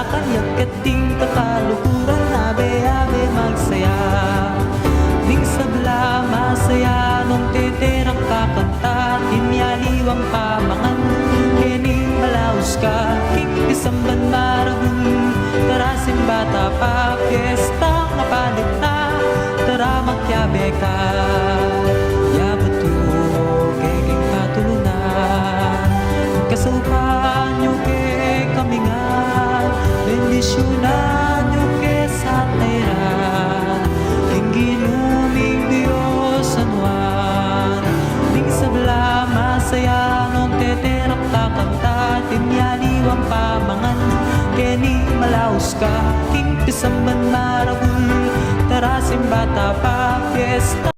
kanyak at ting kakalukuran, abe-abe magsaya. Ding sabla masaya nung teterang kakanta, tinyaliwang pamangan, kening malaos ka, king pisamban marahul, tarasin bata pa, fiesta mapalit na, tara magyabe ka. Yabuto, keging patulunan, kasupan nyo ke kami nga, bendisyonan nyo ke sa tayran, king ginuming Diyos anuan. Ding sabla masaya nung teterang kakanta, tinyaliwang pamangan, keni malaos ka, king pisamban marahul, tarasin bata pa, fiesta